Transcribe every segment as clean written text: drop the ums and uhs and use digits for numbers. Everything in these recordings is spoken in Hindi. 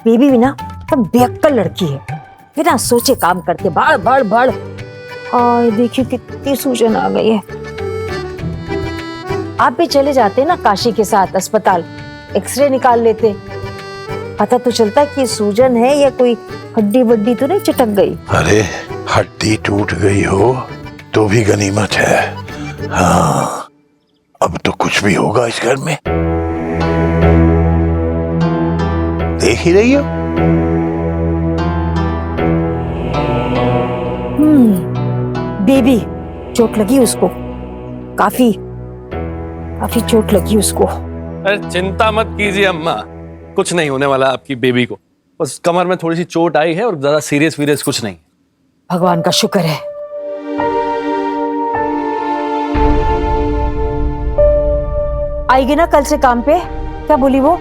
बेबी भी ना तब बेअक्कल लड़की है, बिना सोचे काम करते भड़ भड़ भड़। और देखिए कितनी सूजन आ गई है। आप भी चले जाते ना काशी के साथ अस्पताल, एक्सरे निकाल लेते, पता तो चलता कि सूजन है या कोई हड्डी वड्डी तो नहीं चटक गई। अरे हड्डी टूट गई हो तो भी गनीमत है। हाँ, अब तो कुछ भी होगा इस घर में, देख ही रही हो। बेबी चोट लगी उसको, काफी चोट लगी उसको। अरे चिंता मत कीजिए अम्मा, कुछ नहीं होने वाला आपकी बेबी को, बस कमर में थोड़ी सी चोट आई है और ज्यादा सीरियस वीरियस कुछ नहीं। भगवान का शुक्र है। आएगी ना कल से काम पे? क्या बोली वो?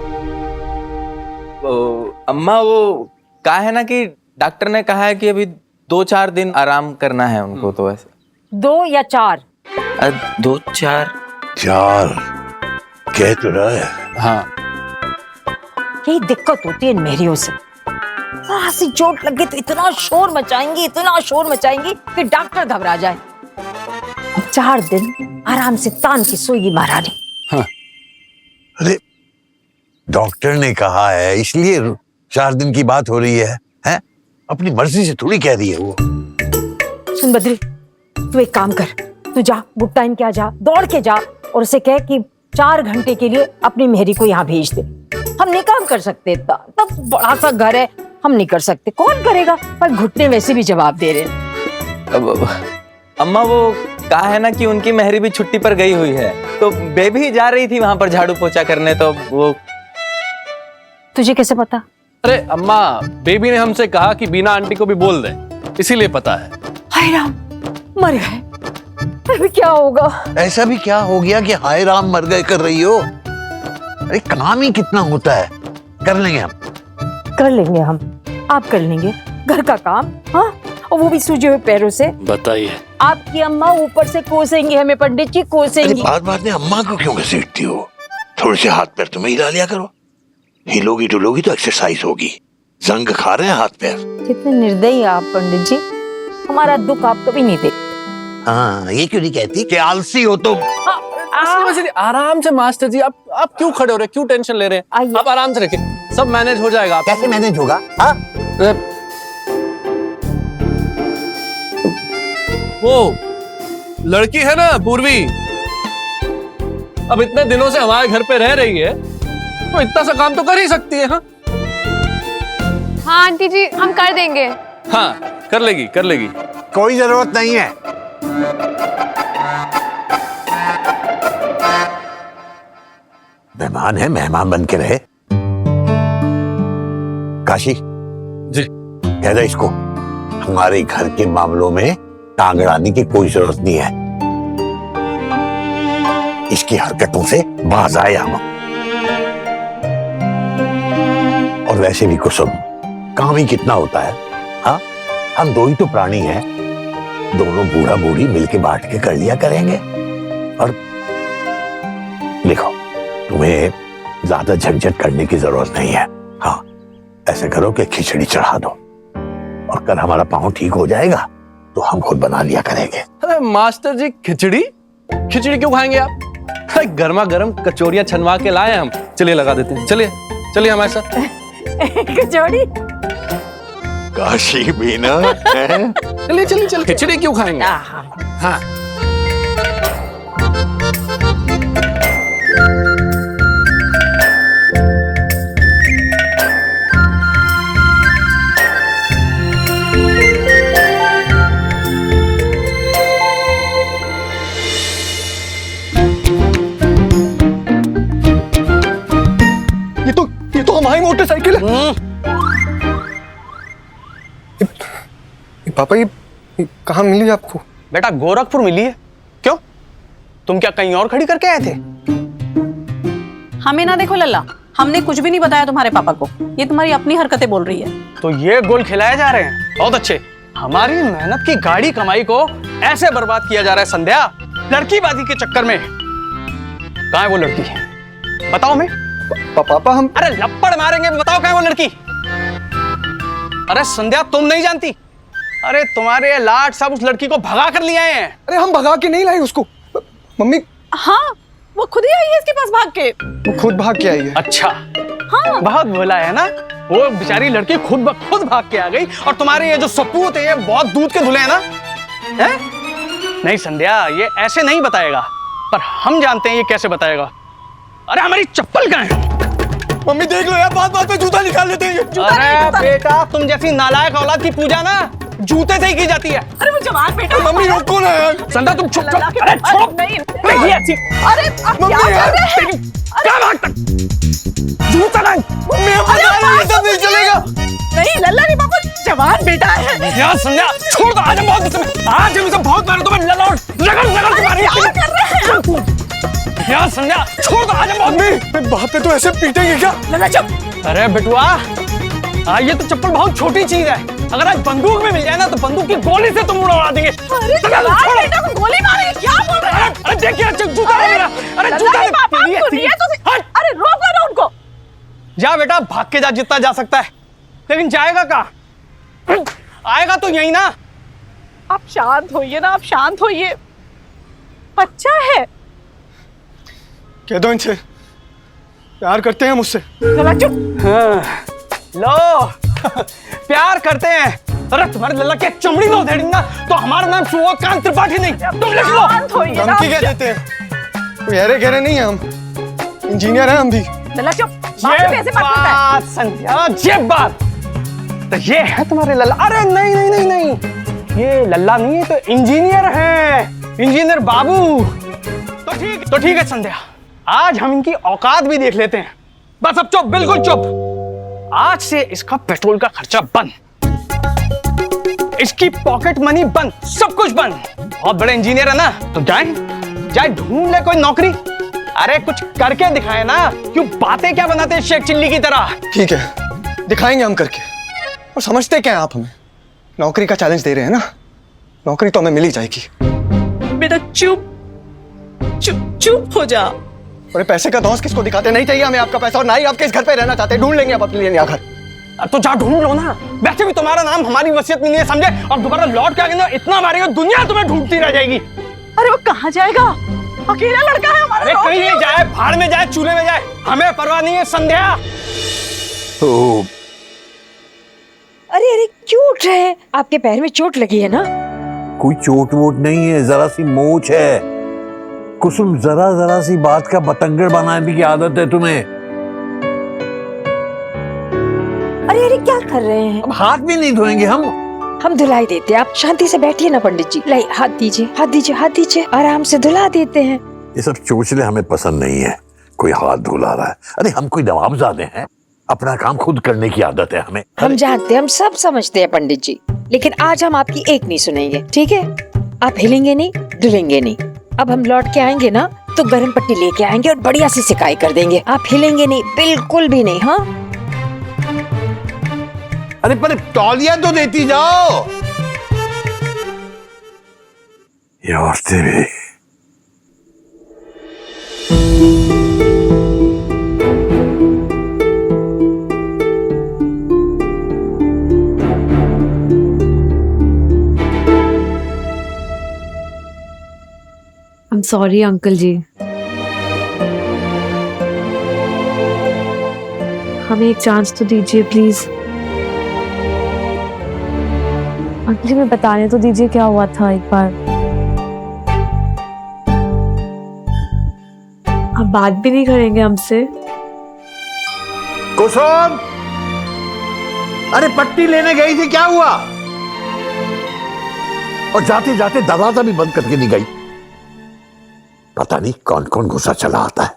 अम्मा वो कहा है ना कि डॉक्टर ने कहा है कि अभी 2-4 दिन आराम करना है उनको, तो ऐसे 2 या 4? 2-4 कह तो रहा है। हाँ, यही दिक्कत होती है इन मेहरियों से, सी चोट लगे तो इतना शोर मचाएंगी कि डॉक्टर घबरा जाए। 4 दिन आराम से तान की सोएगी महारानी। हाँ। अरे डॉक्टर ने कहा है इसलिए 4 दिन की बात हो रही है, हैं? अपनी मर्जी से थोड़ी कह रही है वो। सुन बद्री, तू एक काम कर, तू जा गुड टाइम के आ जा, दौड़ के जा और उसे कह कि 4 घंटे के लिए अपनी मेहरी को यहाँ भेज दे। हम नहीं काम कर सकते इतना, तब बड़ा सा घर है, हम नहीं कर सकते, कौन करेगा? पर घुटने वैसे भी जवाब दे रहे हैं। अम्मा वो कहा है ना कि उनकी मेहरी भी छुट्टी पर गई हुई है, तो बेबी जा रही थी वहां पर झाड़ू पोछा करने, तो वो। तुझे कैसे पता? अरे अम्मा, बेबी ने हमसे कहा कि बीना आंटी को भी बोल दे, इसीलिए पता है। हाय राम, मर गए, अभी क्या होगा? ऐसा भी क्या हो गया कि हाय राम मर गए कर रही हो? अरे काम ही कितना होता है, कर लेंगे हम। कर लेंगे हम, आप कर लेंगे घर का काम, हाँ, और वो भी सूजे हुए पैरों से। बताइए। आपकी अम्मा ऊपर से कोसेंगी हमें, पंडित जी कोसेंगी। बात में अम्मा को क्यों घसीटती हो? थोड़े से हाथ पैर तुम्हें हिला लिया करो, हिलोगी डुलोगी तो एक्सरसाइज होगी। जंग खा रहे हैं हाथ पैर। कितने निर्दयी आप पंडित जी, हमारा दुख आप कभी नहीं दे। हाँ, ये क्यों नहीं कहती कि आलसी हो तुम? आराम से मास्टर जी, आप क्यों खड़े हो रहे, क्यों टेंशन ले रहे हैं? आप आराम से रखिए, सब मैनेज हो जाएगा। कैसे मैनेज होगा? हाँ? वो लड़की है ना पूर्वी, अब इतने दिनों से हमारे घर पे रह रही है, तो इतना सा काम तो कर ही सकती है। हाँ हाँ आंटी जी, हम कर देंगे। हाँ, कर लेगी। कोई जरूरत नहीं है। मेहमान है, मेहमान बन के रहे। काशी जी, कह दे इसको हमारे घर के मामलों में टांग अड़ाने की कोई जरूरत नहीं है। इसकी हरकतों से बाज आए हम। और वैसे भी कुसुम, काम ही कितना होता है। हाँ, हम 2 ही तो प्राणी हैं, दोनों बूढ़ा बूढ़ी मिलके बांट के कर लिया करेंगे। और देखो, तुम्हें ज्यादा झंझट करने की जरूरत नहीं है। हाँ, ऐसे करो कि खिचड़ी चढ़ा दो, और कल हमारा पाँव ठीक हो जाएगा तो हम खुद बना लिया करेंगे। अरे मास्टर जी, खिचड़ी क्यों खाएंगे आप? अरे गर्मा गर्म कचौरियां छनवा के लाए हम, चलिए लगा देते हैं। चलिए हमारे साथ। कचौड़ी? काशी भी ना चलिए, खिचड़ी क्यों खाएंगे? हाँ। ये तो हमारी मोटरसाइकिल है। पापा ये कहाँ मिली आपको? बेटा गोरखपुर मिली है। क्यों, तुम क्या कहीं और खड़ी करके आए थे? हमें ना देखो लल्ला, हमने कुछ भी नहीं बताया तुम्हारे पापा को, ये तुम्हारी अपनी हरकतें बोल रही है। तो ये गोल खिलाए जा रहे हैं, बहुत अच्छे। हमारी मेहनत की गाड़ी कमाई को ऐसे बर्बाद किया जा रहा है संध्या, लड़कीबाजी के चक्कर में। कहाँ है वो लड़की? बताओ मैं। पापा हम। अरे लप्पड़ मारेंगे, बताओ कहाँ है वो लड़की? अरे संध्या, तुम नहीं जानती? अरे तुम्हारे लाट साहब उस लड़की को भगा कर ले आए हैं। अरे हम भगा के नहीं लाए उसको, मम्मी हाँ, वो खुद ही आई है इसके पास भाग के। वो खुद भाग के आई है। अच्छा, हाँ, बहुत भोला है ना वो बेचारी लड़की, खुद ब खुद भाग के आ गई। और तुम्हारे ये जो सपूत है ये बहुत दूध के धुले हैं ना, हैं? नहीं संध्या, ये ऐसे नहीं बताएगा, पर हम जानते हैं ये कैसे बताएगा। अरे हमारी चप्पल कहाँ है? मम्मी देख लो यार, बात बात पे जूता निकाल लेते हैं ये। अरे बेटा, तुम जैसी नालायक औलाद की पूजा ना जूते से ही की जाती है। अरे वो जवान बेटा। मम्मी रोको ना यार। संध्या तुम चुप चुप। अरे अरे चुप नहीं, नहीं ऐसी। अरे आप क्या कर रहे हैं? क्या भागता? जूता नहीं। मम्मी अब ये सब नहीं चलेगा। नहीं लल्ला नहीं पापा, जवान बेटा है। यार संध्या छोड़ दो, आज हम बहुत गुस्से में, आज हम इसे बहुत मारे, तुम्हें रगड़ तुम्हारी। क्या कर रहे हैं? यार संध्या छोड़ दो, आज हम बहुत। मम्मी बाप पे तो ऐसे पीटेंगे क्या? लल्ला चुप। अरे बेटुआ, ये तो चप्पल बहुत छोटी चीज है, अगर आज बंदूक में मिल जाए ना तो बंदूक की गोली से तुम उड़ा देंगे। अरे जवान बेटा को गोली मारे, क्या बोल रहे हैं? अरे देखिए जूता है मेरा। अरे जूता लल्ला पापा सुनिए तो। अरे रोको ना उनको। जा बेटा, भाग के जा जितना जा सकता है, लेकिन जाएगा कहाँ? आएगा तो यही ना। आप शांत होइए ना, आप शांत होइए, बच्चा है। कह दो इनसे प्यार करते हैं मुझसे। लल्ला चुप। हाँ, लो प्यार करते हैं। अरे तुम्हारे लल्ला के चमड़ी लो धेड़ी ना तो हमारा नाम सूर्यकांत त्रिपाठी नहीं, तुम लिख लो। शांत होइए ना। धमकी क्या देते हैं? कोई अरे गहरे नहीं है हम, इंजीनियर हैं हम भी। लल्ला चुप। बात ये कैसे बात करता है? बात संध्या, ये बात तो ये है तुम्हारे लल्ला। अरे नहीं नहीं नहीं नहीं, ये लल्ला नहीं है तो इंजीनियर है, इंजीनियर बाबू। तो ठीक है संध्या, आज हम इनकी औकात भी देख लेते हैं। बस अब चुप, बिल्कुल चुप। आज से इसका पेट्रोल का खर्चा बंद, इसकी पॉकेट मनी बंद, सब कुछ बंद। बहुत बड़े इंजीनियर है ना, तो जाए ढूंढ ले कोई नौकरी। अरे कुछ करके दिखाए ना, क्यों बातें क्या बनाते हैं शेख चिल्ली की तरह। ठीक है, दिखाएंगे हम करके। और समझते क्या हैं आप हमें? नौकरी का चैलेंज दे रहे हैं ना, नौकरी तो हमें मिल ही जाएगी। बेटा चुप चुप चुप हो जा। और पैसे का धौंस किसको दिखाते? नहीं चाहिए हमें आपका पैसा, और ना ही आपके इस घर पे रहना चाहते। ढूंढ लेंगे आप अपने लिए नया घर। तो जा ढूंढ लो ना, वैसे भी तुम्हारा नाम हमारी वसीयत में नहीं है समझे, और दोबारा लौट के आगे ना इतना मारेगा दुनिया तुम्हें ढूंढती रह जाएगी। अरे वो कहाँ जाएगा? अकेला लड़का है हमारा। अरे कहीं नहीं जाए, भाड़ में जाए, चूल्हे में जाए, हमें परवाह नहीं है संध्या। तो अरे अरे क्यों उठ रहे हैं? आपके पैर में चोट लगी है ना? कोई चोट वोट नहीं है, जरा सी मोच है। कुसुम, जरा जरा सी बात का बतंगड़ बनाने की आदत है तुम्हें। अरे अरे क्या कर रहे हैं? अब हाथ भी नहीं धोएंगे हम धुलाई देते हैं, आप शांति से बैठिए ना पंडित जी। लाई हाथ दीजिए, हाथ दीजिए, हाथ दीजिए, आराम से धुला देते हैं। ये सब चोचले हमें पसंद नहीं है। कोई हाथ धुला रहा है, अरे हम कोई नवाबजादे हैं, अपना काम खुद करने की आदत है हमें। हम जानते हैं, हम सब समझते हैं पंडित जी, लेकिन आज हम आपकी एक नहीं सुनेंगे, ठीक है? आप हिलेंगे नहीं, डुलेंगे नहीं। अब हम लौट के आएंगे ना तो गर्म पट्टी लेके आएंगे और बढ़िया से सिकाई कर देंगे। आप हिलेंगे नहीं, बिल्कुल भी नहीं। हाँ, अरे पर तौलिया तो देती जाओ। ये औरतें भी। I'm sorry अंकल जी, हमें एक चांस तो दीजिए प्लीज। अंकल जी मैं बताने तो दीजिए क्या हुआ था एक बार। आप बात भी नहीं करेंगे हमसे? कुसुम, अरे पट्टी लेने गई थी, क्या हुआ? और जाते जाते दरवाजा भी बंद करके नहीं गई। पता नहीं कौन कौन गुस्सा चला आता है।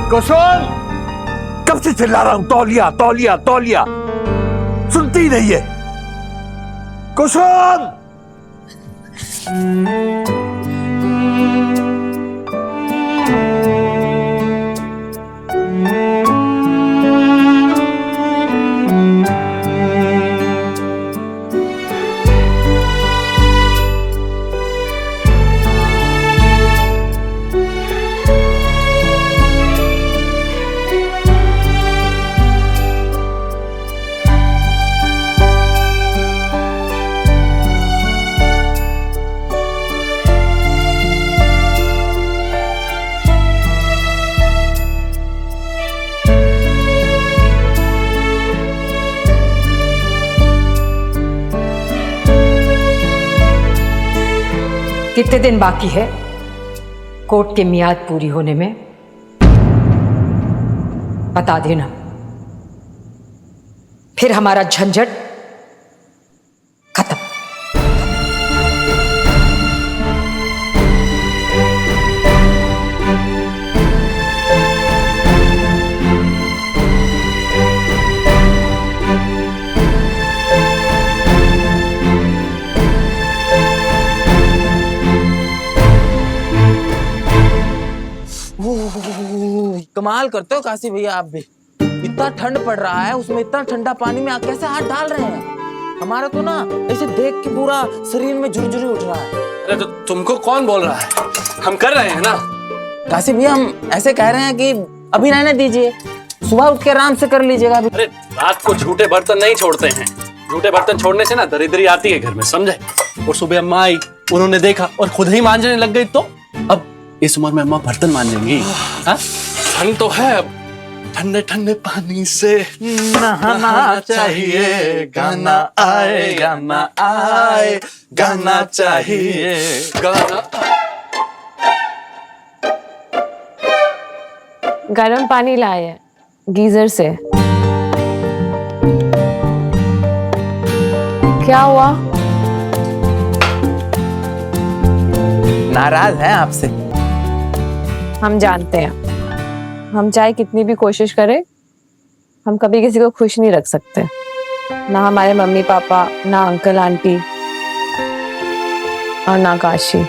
कुसुम, कब से चिल्ला रहा हूं तौलिया तौलिया तौलिया, ही नहीं है। कुसुम! कितने दिन बाकी है कोर्ट की मियाद पूरी होने में? बता देना, फिर हमारा झंझट खत्म। कमाल करते हो काशी भैया आप भी। इतना ठंड पड़ रहा है, उसमें इतना ठंडा पानी में आप कैसे हाथ डाल रहे हैं? हमारा तो ना ऐसे देख के पूरा शरीर में झुरझुरी उठ रहा है। अरे तो तुमको कौन बोल रहा है? हम कर रहे हैं ना। काशी भैया हम ऐसे कह रहे हैं कि अभी रहने दीजिए, सुबह उठ के आराम से कर लीजिएगा। अरे रात को झूठे बर्तन नहीं छोड़ते हैं। झूठे बर्तन छोड़ने से ना दरिद्री आती है घर में, समझे? और सुबह अम्मा आई, उन्होंने देखा और खुद ही मांजने लग गई, तो अब इस उम्र में अम्मा बर्तन मांजेंगी? हाँ? ठंड तो है, अब ठंडे ठंडे पानी से नहाना चाहिए, गाना आए गाना आए, गाना चाहिए गाना। गर्म पानी लाए हैं गीजर से। क्या हुआ? नाराज हैं आपसे? हम जानते हैं, हम चाहे कितनी भी कोशिश करें, हम कभी किसी को खुश नहीं रख सकते। ना हमारे मम्मी पापा, ना अंकल आंटी और ना काशी।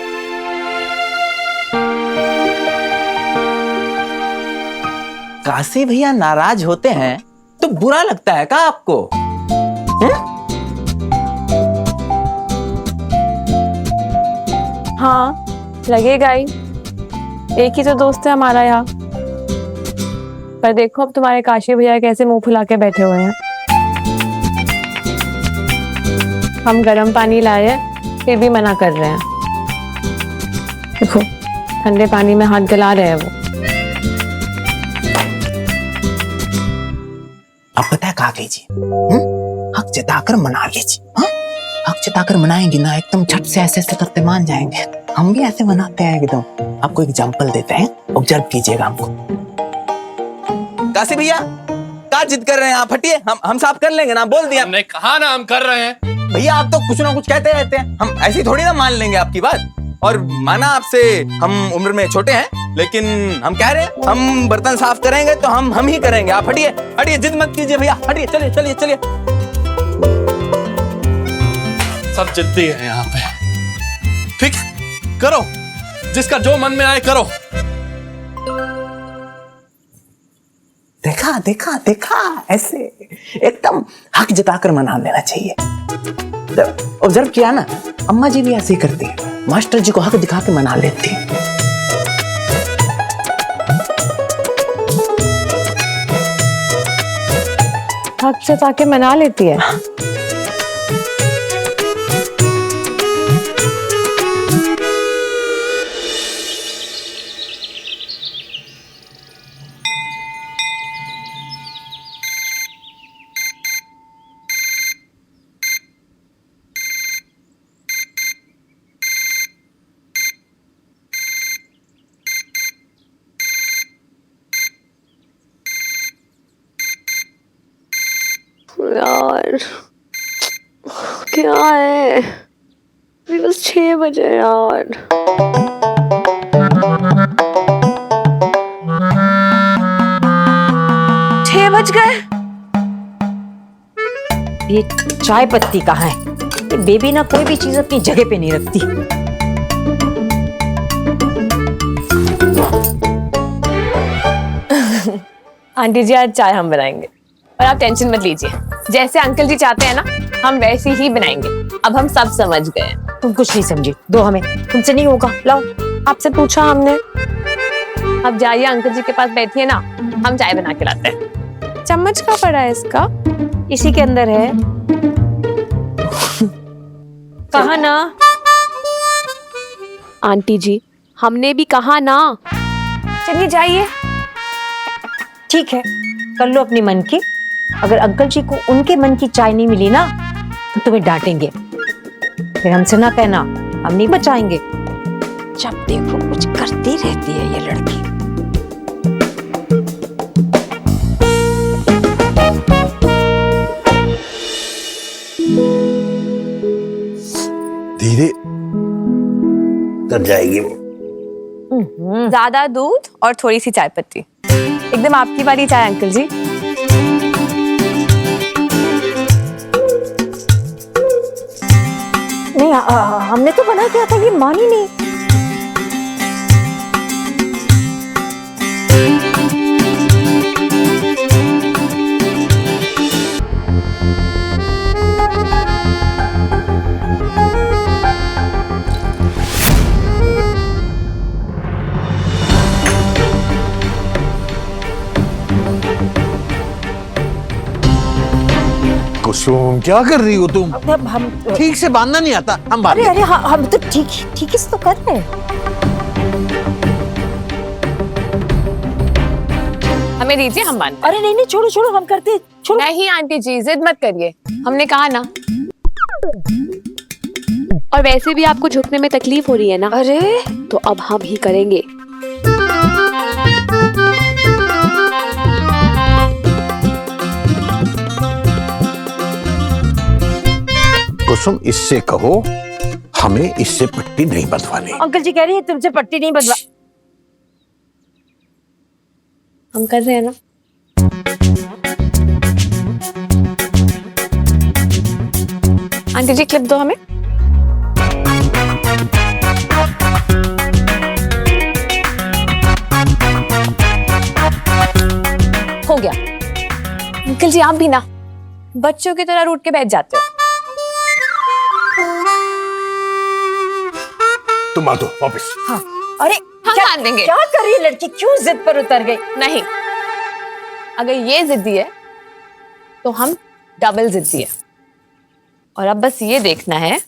काशी भैया नाराज होते हैं तो बुरा लगता है क्या आपको? हाँ लगेगा ही, एक ही तो दोस्त है हमारा यहाँ। पर देखो अब तुम्हारे काशी भैया कैसे मुंह फुला के बैठे हुए हैं। हम गर्म पानी लाए हैं फिर भी मना कर रहे हैं। देखो ठंडे पानी में हाथ गला रहे हैं वो। अब पता है क्या कीजिए, हक जताकर मना लीजिए। हक जताकर मनाएंगे ना, एकदम झट से ऐसे ऐसे करते मान जाएंगे। हम भी ऐसे मनाते हैं एकदम। आपको एग्जांपल देते हैं, ऑब्जर्व कीजिएगा हमको। काशी भैया क्या जिद कर रहे हैं आप? हटिए, हम साफ कर लेंगे ना, बोल दिया हमने कहा ना हम कर रहे हैं। भैया। आप तो कुछ ना कुछ कहते रहते हैं, हम ऐसी थोड़ी ना मान लेंगे आपकी बात। और माना आपसे हम उम्र में छोटे हैं, लेकिन हम कह रहे हैं हम बर्तन साफ करेंगे तो हम ही करेंगे। आप हटिए हटिए, जिद मत कीजिए भैया, हटिए, चलिए चलिए चलिए। सब जिद्दी है यहाँ पे। ठीक, करो, जिसका जो मन में आए करो। देखा देखा देखा, ऐसे एकदम हक जताकर मना लेना चाहिए। ऑब्जर्व किया ना, अम्मा जी भी ऐसे ही करती है, मास्टर जी को हक दिखा के मना लेती है। हक जता के मना लेती है। यार क्या है, अभी बस 6 बजे यार। 6 बज गए। ये चाय पत्ती कहाँ है? ये बेबी ना कोई भी चीज अपनी जगह पे नहीं रखती। आंटी जी आज चाय हम बनाएंगे और आप टेंशन मत लीजिए, जैसे अंकल जी चाहते हैं ना हम वैसे ही बनाएंगे। अब हम सब समझ गए हैं। तुम कुछ नहीं समझी, दो हमें, तुमसे नहीं होगा, लाओ। आपसे पूछा हमने। अब जाइए अंकल जी के पास बैठिए ना, हम चाय बना के लाते हैं। चम्मच कहाँ पड़ा है इसका? इसी के अंदर है। कहा ना आंटी जी, हमने भी कहा ना। चलिए जाइए। ठीक है, कर लो अपनी मन की। अगर अंकल जी को उनके मन की चाय नहीं मिली ना तो तुम्हें डांटेंगे, फिर हमसे ना कहना, हम नहीं बचाएंगे। जब देखो कुछ करती रहती है ये लड़की। धीरे तर जाएगी वो। ज्यादा दूध और थोड़ी सी चाय पत्ती। एकदम आपकी वाली चाय अंकल जी। नहीं, हमने तो बना किया था, ये मानी नहीं। कुसुम क्या कर रही हो तुम? अब हम ठीक से बांधना नहीं आता, हम बांध अरे लेंगे। अरे हम तो ठीक ही से तो कर रहे हैं। हमें दीजिए, हम मान। अरे नहीं नहीं, छोड़ो छोड़ो, हम करते हैं, छोड़ो। नहीं आंटी जी, जिद मत करिए, हमने कहा ना। और वैसे भी आपको झुकने में तकलीफ हो रही है ना, अरे तो अब हम ही करेंगे। कुसुम इससे कहो हमें इससे पट्टी नहीं बंधवानी। अंकल जी कह रही है तुमसे पट्टी नहीं बंधवा। हम कर रहे हैं ना। आंटी जी क्लिप दो हमें। हो गया। अंकल जी आप भी ना बच्चों की तरह रूठ के बैठ जाते हो। तुम बांधो वापस। हाँ। अरे हम क्या बांध देंगे। क्या कर रही है लड़की, क्यों जिद पर उतर गई? नहीं, अगर ये जिद्दी है तो हम डबल जिद्दी है। और अब बस ये देखना है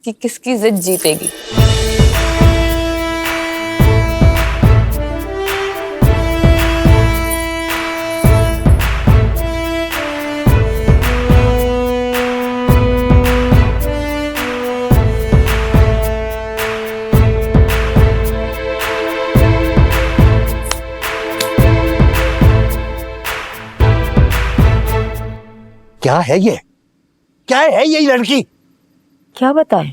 कि किसकी जिद जीतेगी। क्या है ये? क्या है ये लड़की? क्या बताएं?